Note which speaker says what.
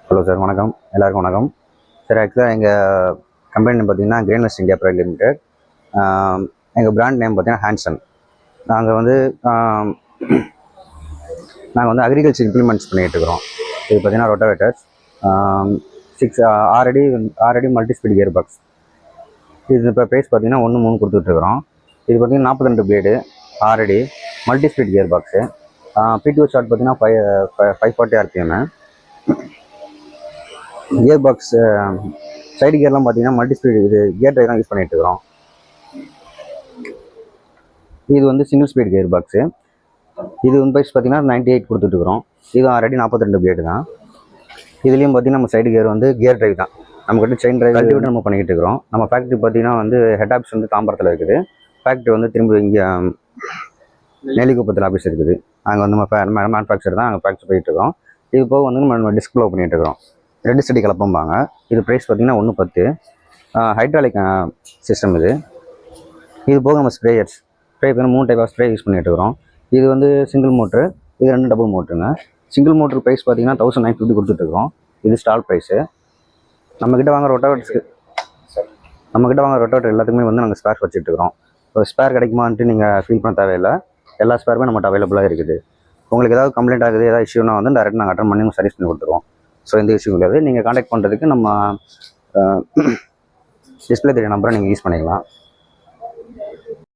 Speaker 1: Hello sir, வணக்கம். எல்லாருக்கும் வணக்கம். சார், ஆக்சுவலாக எங்கள் கம்பெனி பார்த்தீங்கன்னா கிரெயின்வெஸ்ட் இந்தியா பிரைவேட் லிமிடெட். எங்கள் பிராண்ட் நேம் பார்த்தீங்கன்னா ஹேண்ட்சன். நாங்கள் வந்து அக்ரிகல்ச்சர் இம்ப்ளிமெண்ட்ஸ் பண்ணிகிட்ருக்குறோம். இது பார்த்தீங்கன்னா ரொட்டாவேட்டர்ஸ், 6 அடி மல்டி ஸ்பீட் கியர் பாக்ஸ். இது இப்போ ப்ரைஸ் பார்த்தீங்கன்னா 1,3 கொடுத்துட்ருக்குறோம். இது பார்த்தீங்கன்னா 42 பிளேடு, 6 அடி multi speed gear box. P2 short பார்த்தீங்கன்னா 540 RPM. கியர் பாக்ஸ் சைடு கியர்லாம் பார்த்தீங்கன்னா மல்டி ஸ்பீட் இது கியர் ட்ரைவ் தான் யூஸ் பண்ணிட்டு இருக்கிறோம். இது வந்து சிங்கிள் ஸ்பீட் கியர் பாக்ஸு. இது வந்து ப்ரைஸ் பார்த்தீங்கன்னா 98 கொடுத்துட்ருக்குறோம். இதுவும் ஆல்ரெடி 42 பிளேடு தான். இதுலேயும் பார்த்தீங்கன்னா நம்ம சைடு கியர் வந்து கியர் ட்ரைவ் தான். நம்மக்கிட்ட செயின் ட்ரைவ் கல்டிவேட் நம்ம பண்ணிக்கிட்டு இருக்கிறோம். நம்ம ஃபேக்ட்ரி பார்த்தீங்கன்னா வந்து ஹெட் ஆஃபீஸ் வந்து தாம்பரத்தில் இருக்குது. ஃபேக்ட்ரி வந்து திரும்ப இங்கே நெல்லிக்குப்பத்தில் ஆஃபீஸ் இருக்குது. அங்கே வந்து நம்ம மேனுஃபேக்சர் தான் அங்கே ஃபேக்ட்ரி போயிட்டு இருக்கோம். இது போக வந்து நம்ம டிஸ்ப்ளோ பண்ணிகிட்டு இருக்கிறோம். ரெட் ஸ்டடி கலப்பம்பாங்க. இது ப்ரைஸ் பார்த்தீங்கன்னா 110. ஹைட்ராலிக் சிஸ்டம் இது. இது போக நம்ம ஸ்ப்ரே பண்ணி 3 டைப் ஆஃப் ஸ்ப்ரே யூஸ் பண்ணிகிட்டு இருக்கிறோம். இது வந்து சிங்கிள் மோட்ரு, இது 2 டபுள் மோட்ருங்க. சிங்கிள் மோட்ரு ப்ரைஸ் பார்த்தீங்கன்னா 1950 கொடுத்துட்ருக்கோம். இது ஸ்டால் ப்ரைஸு. நம்மக்கிட்ட வாங்குற ரொட்டாவேட்டர் எல்லாத்துக்குமே வந்து நாங்கள் ஸ்பேர் வச்சுட்ருக்கிறோம். இப்போ ஸ்பேர் கிடைக்குமான்ட்டு நீங்கள் ஃபீல் பண்ண தேவையில்லை. எல்லா ஸ்பேருமே நம்மகிட்ட அவைலபிளாக இருக்குது. உங்களுக்கு ஏதாவது கம்ப்ளைண்ட் ஆகுது, ஏதாவது இஷ்யூனா வந்து டேரெக்டாக நாங்கள் அட்டன் பண்ணி சர்வீஸ் பண்ணி கொடுத்துருவோம். ஸோ எந்த இஷ்யூ கிடையாது. நீங்கள் காண்டாக்ட் பண்ணுறதுக்கு நம்ம டிஸ்பிளே தெரிய நம்பரை நீங்கள் யூஸ் பண்ணிக்கலாம்.